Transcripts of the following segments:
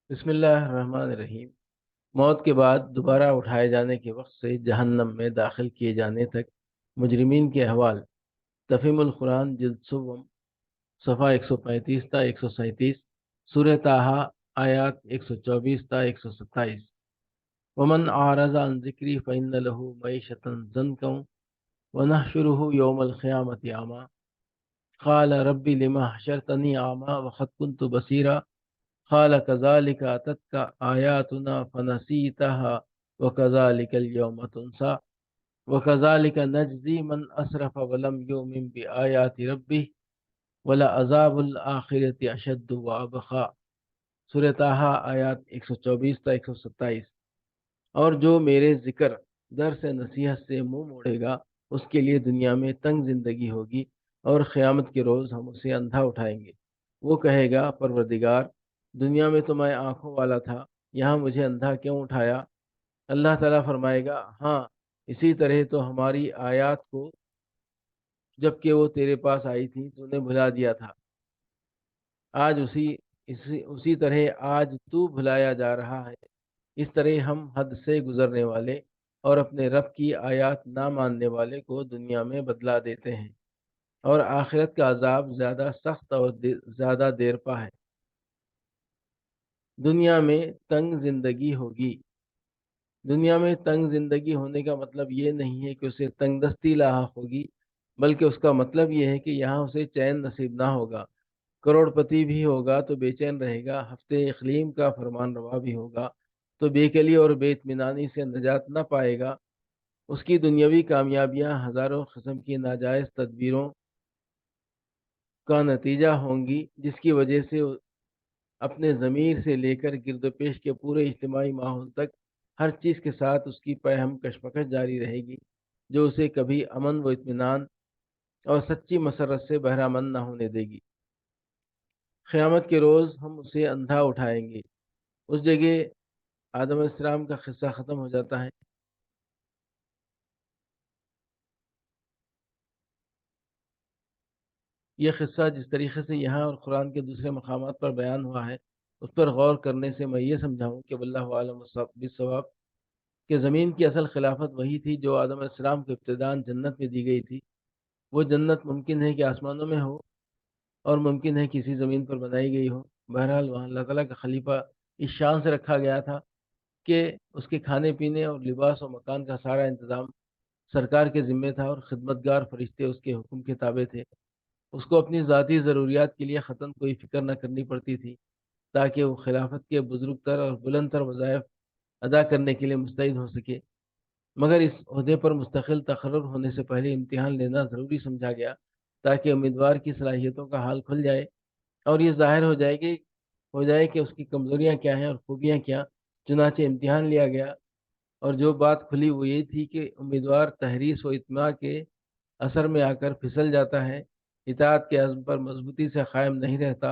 بسم اللہ الرحمن الرحیم۔ موت کے بعد دوبارہ اٹھائے جانے کے وقت سے جہنم میں داخل کیے جانے تک مجرمین کے احوال۔ تفہیم القرآن جلد سوم، صفحہ 135 تا 137، سورہ طٰہٰ آیات 124 تا 127۔ ومن اعرض عن ذکری فإن له معیشة ضنکا ونحشره یوم القیامة اعمى قال رب لما حشرتنی اعمى وقد كنت بصیرا قال كذلك أتتك آياتنا فنسيتها وكذلك اليوم تنسى وكذلك نجزي من أسرف ولم يؤمن بآيات ربه ولعذاب الآخرة أشد وأبقى۔ سورہ طٰہٰ آیات 124 تا 127۔ اور جو میرے ذکر درس نصیحت سے منہ موڑے گا اس کے لیے دنیا میں تنگ زندگی ہوگی، اور قیامت کے روز ہم اسے اندھا اٹھائیں گے۔ وہ کہے گا پروردگار، دنیا میں تو میں آنکھوں والا تھا، یہاں مجھے اندھا کیوں اٹھایا؟ اللہ تعالیٰ فرمائے گا، ہاں اسی طرح تو ہماری آیات کو جب کہ وہ تیرے پاس آئی تھی تو نے بھلا دیا تھا۔ آج اسی طرح آج تو بھلایا جا رہا ہے۔ اس طرح ہم حد سے گزرنے والے اور اپنے رب کی آیات نہ ماننے والے کو دنیا میں بدلا دیتے ہیں، اور آخرت کا عذاب زیادہ سخت اور زیادہ دیر پا ہے۔ دنیا میں تنگ زندگی ہوگی۔ دنیا میں تنگ زندگی ہونے کا مطلب یہ نہیں ہے کہ اسے تنگ دستی لاحق ہوگی، بلکہ اس کا مطلب یہ ہے کہ یہاں اسے چین نصیب نہ ہوگا۔ کروڑ پتی بھی ہوگا تو بے چین رہے گا، ہفتے اقلیم کا فرمان روا بھی ہوگا تو بے کلی اور بے اطمینانی سے نجات نہ پائے گا۔ اس کی دنیاوی کامیابیاں ہزاروں قسم کی ناجائز تدبیروں کا نتیجہ ہوں گی، جس کی وجہ سے اپنے ضمیر سے لے کر گرد و پیش کے پورے اجتماعی ماحول تک ہر چیز کے ساتھ اس کی پیہم کشمکش جاری رہے گی، جو اسے کبھی امن و اطمینان اور سچی مسرت سے بہرامند نہ ہونے دے گی۔ قیامت کے روز ہم اسے اندھا اٹھائیں گے۔ اس جگہ آدم علیہ السلام کا قصہ ختم ہو جاتا ہے۔ یہ قصہ جس طریقے سے یہاں اور قرآن کے دوسرے مقامات پر بیان ہوا ہے، اس پر غور کرنے سے میں یہ سمجھاؤں کہ واللہ عالم بالصواب کہ زمین کی اصل خلافت وہی تھی جو آدم علیہ السلام کو ابتداءً جنت میں دی گئی تھی۔ وہ جنت ممکن ہے کہ آسمانوں میں ہو، اور ممکن ہے کسی زمین پر بنائی گئی ہو۔ بہرحال وہاں اللہ تعالیٰ کا خلیفہ اس شان سے رکھا گیا تھا کہ اس کے کھانے پینے اور لباس و مکان کا سارا انتظام سرکار کے ذمے تھا، اور خدمتگار فرشتے اس کے حکم کے تابع تھے۔ اس کو اپنی ذاتی ضروریات کے لیے خطاً کوئی فکر نہ کرنی پڑتی تھی، تاکہ وہ خلافت کے بزرگ تر اور بلند تر وظائف ادا کرنے کے لیے مستعد ہو سکے۔ مگر اس عہدے پر مستقل تقرر ہونے سے پہلے امتحان لینا ضروری سمجھا گیا، تاکہ امیدوار کی صلاحیتوں کا حال کھل جائے اور یہ ظاہر ہو جائے کہ اس کی کمزوریاں کیا ہیں اور خوبیاں کیا۔ چنانچہ امتحان لیا گیا، اور جو بات کھلی وہ یہ تھی کہ امیدوار تحریص و اطماع کے اثر میں آ کر پھسل جاتا ہے، اطاعت کے عزم پر مضبوطی سے قائم نہیں رہتا،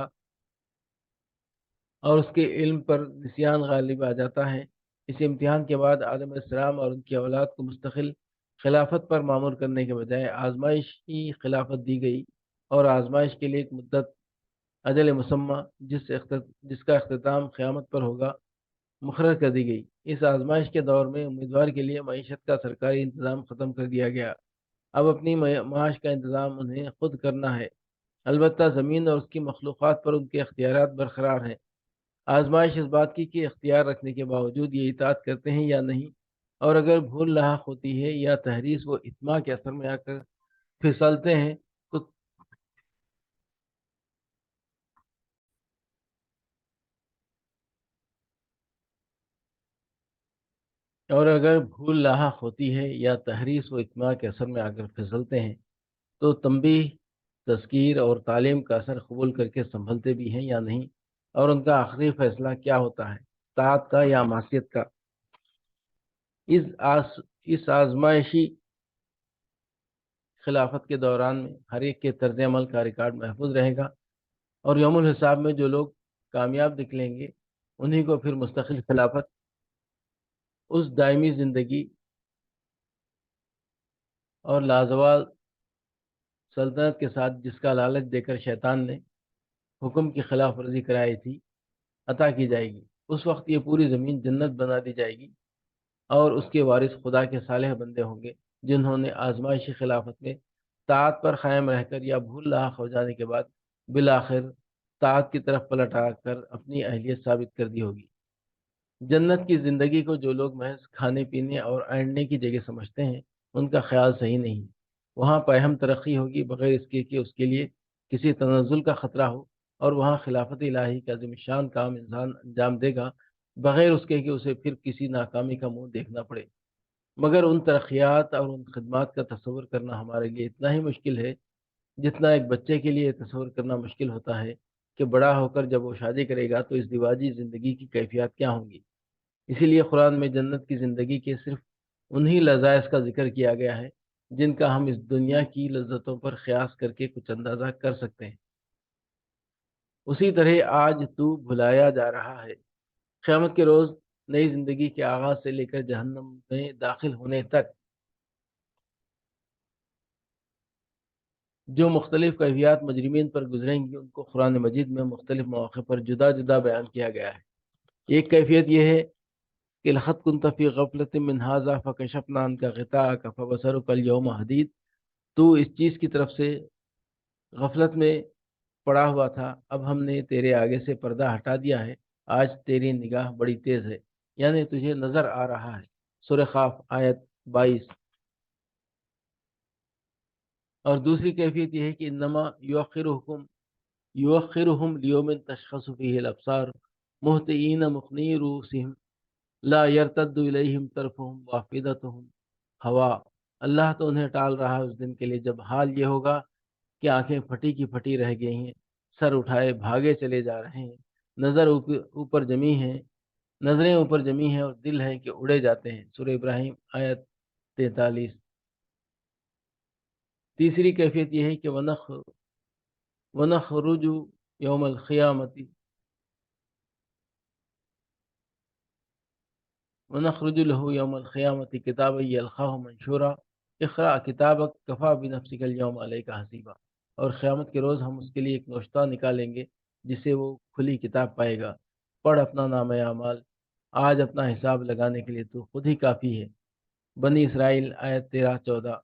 اور اس کے علم پر نسیان غالب آ جاتا ہے۔ اس امتحان کے بعد آدم علیہ السلام اور ان کی اولاد کو مستقل خلافت پر معمور کرنے کے بجائے آزمائش کی خلافت دی گئی، اور آزمائش کے لیے ایک مدت اجل مسمى جس کا اختتام قیامت پر ہوگا مقرر کر دی گئی۔ اس آزمائش کے دور میں امیدوار کے لیے معیشت کا سرکاری انتظام ختم کر دیا گیا۔ اب اپنی معاش کا انتظام انہیں خود کرنا ہے، البتہ زمین اور اس کی مخلوقات پر ان کے اختیارات برقرار ہیں۔ آزمائش اس بات کی کہ اختیار رکھنے کے باوجود یہ اطاعت کرتے ہیں یا نہیں، اور اگر بھول لاحق ہوتی ہے یا تحریص و اطماع کے اثر میں آ کر پھسلتے ہیں تو اور اگر بھول لاحق ہوتی ہے یا تحریص و اطماع کے اثر میں آ کر پھسلتے ہیں تو تنبیہ، تذکیر اور تعلیم کا اثر قبول کر کے سنبھلتے بھی ہیں یا نہیں، اور ان کا آخری فیصلہ کیا ہوتا ہے، طاعت کا یا معصیت کا۔ اس آزمائشی خلافت کے دوران میں ہر ایک کے طرز عمل کا ریکارڈ محفوظ رہے گا، اور یوم الحساب میں جو لوگ کامیاب نکلیں گے انہی کو پھر مستقل خلافت، اس دائمی زندگی اور لازوال سلطنت کے ساتھ جس کا لالچ دے کر شیطان نے حکم کی خلاف ورزی کرائی تھی، عطا کی جائے گی۔ اس وقت یہ پوری زمین جنت بنا دی جائے گی اور اس کے وارث خدا کے صالح بندے ہوں گے جنہوں نے آزمائشی خلافت میں طاعت پر قائم رہ کر یا بھول لاحق ہو جانے کے بعد بالآخر طاعت کی طرف پلٹ آ کر اپنی اہلیت ثابت کر دی ہوگی۔ جنت کی زندگی کو جو لوگ محض کھانے پینے اور اینڈنے کی جگہ سمجھتے ہیں ان کا خیال صحیح نہیں۔ وہاں پہم ترقی ہوگی بغیر اس کے کہ اس کے لیے کسی تنزل کا خطرہ ہو، اور وہاں خلافت الہی کا عظیم شان کام انسان انجام دے گا بغیر اس کے کہ اسے پھر کسی ناکامی کا منہ دیکھنا پڑے۔ مگر ان ترقیات اور ان خدمات کا تصور کرنا ہمارے لیے اتنا ہی مشکل ہے جتنا ایک بچے کے لیے تصور کرنا مشکل ہوتا ہے کہ بڑا ہو کر جب وہ شادی کرے گا تو اس دیواجی زندگی کی کیفیات کیا ہوں گی۔ اسی لیے قرآن میں جنت کی زندگی کے صرف انہی لذائذ کا ذکر کیا گیا ہے جن کا ہم اس دنیا کی لذتوں پر قیاس کر کے کچھ اندازہ کر سکتے ہیں۔ اسی طرح آج تو بھلایا جا رہا ہے۔ قیامت کے روز نئی زندگی کے آغاز سے لے کر جہنم میں داخل ہونے تک جو مختلف کیفیات مجرمین پر گزریں گی ان کو قرآن مجید میں مختلف مواقع پر جدا جدا بیان کیا گیا ہے۔ ایک کیفیت یہ ہے کہ لقد كنت في غفلة من هذا فكشفنا عنك غطاءك فبصرك اليوم حديد، تو اس چیز کی طرف سے غفلت میں پڑا ہوا تھا، اب ہم نے تیرے آگے سے پردہ ہٹا دیا ہے، آج تیری نگاہ بڑی تیز ہے، یعنی تجھے نظر آ رہا ہے۔ سورہ قاف آیت 22۔ اور دوسری کیفیت یہ ہے کہ انما یؤخرهم لیوم تشخص فیہ الابصار مہطعین مقنعی رؤوسہم لا یرتد الیہم طرفہم وافئدتہم ہوا، اللہ تو انہیں ٹال رہا ہے اس دن کے لیے جب حال یہ ہوگا کہ آنکھیں پھٹی کی پھٹی رہ گئی ہیں، سر اٹھائے بھاگے چلے جا رہے ہیں، اوپر جمی ہیں، نظریں اوپر جمی ہیں اور دل ہے کہ اڑے جاتے ہیں۔ سورہ ابراہیم آیت 43۔ تیسری کیفیت یہ ہے کہ ونخرج یوم القیامت ونخرج له یوم القیامت کتابا یلقاہ منشورا اقرأ کتابک کفا بنفسک اليوم علیک حسیبا، اور قیامت کے روز ہم اس کے لیے ایک نوشتہ نکالیں گے جسے وہ کھلی کتاب پائے گا، پڑھ اپنا نامہ اعمال، آج اپنا حساب لگانے کے لیے تو خود ہی کافی ہے۔ بنی اسرائیل آیت 13-14۔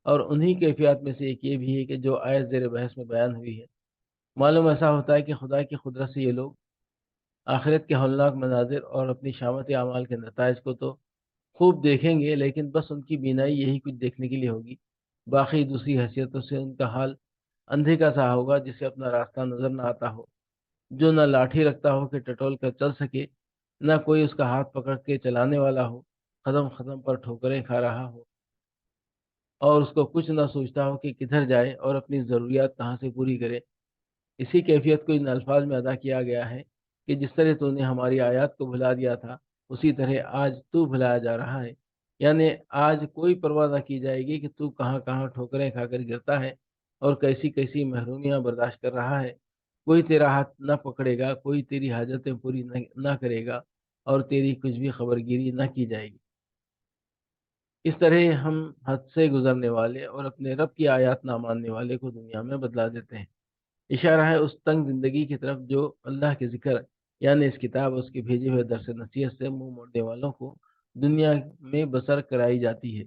اور انہی کیفیات میں سے ایک یہ بھی ہے کہ جو آیت زیر بحث میں بیان ہوئی ہے۔ معلوم ایسا ہوتا ہے کہ خدا کی قدرت سے یہ لوگ آخرت کے ہولناک مناظر اور اپنی شامت اعمال کے نتائج کو تو خوب دیکھیں گے، لیکن بس ان کی بینائی یہی کچھ دیکھنے کے لیے ہوگی، باقی دوسری حیثیتوں سے ان کا حال اندھے کا سا ہوگا جسے اپنا راستہ نظر نہ آتا ہو، جو نہ لاٹھی رکھتا ہو کہ ٹٹول کر چل سکے، نہ کوئی اس کا ہاتھ پکڑ کے چلانے والا ہو، قدم قدم پر ٹھوکریں کھا رہا ہو اور اس کو کچھ نہ سوچتا ہو کہ کدھر جائے اور اپنی ضروریات کہاں سے پوری کرے۔ اسی کیفیت کو ان الفاظ میں ادا کیا گیا ہے کہ جس طرح تو نے ہماری آیات کو بھلا دیا تھا اسی طرح آج تو بھلایا جا رہا ہے، یعنی آج کوئی پرواہ نہ کی جائے گی کہ تو کہاں کہاں ٹھوکریں کھا کر گرتا ہے اور کیسی کیسی محرومیاں برداشت کر رہا ہے۔ کوئی تیرا ہاتھ نہ پکڑے گا، کوئی تیری حاجتیں پوری نہ کرے گا اور تیری کچھ بھی خبر گیری نہ کی جائے گی۔ اس طرح ہم حد سے گزرنے والے اور اپنے رب کی آیات نہ ماننے والے کو دنیا میں بدلا دیتے ہیں۔ اشارہ ہے اس تنگ زندگی کی طرف جو اللہ کے ذکر یعنی اس کتاب اس کے بھیجے ہوئے درس نصیحت سے منہ موڑنے والوں کو دنیا میں بسر کرائی جاتی ہے۔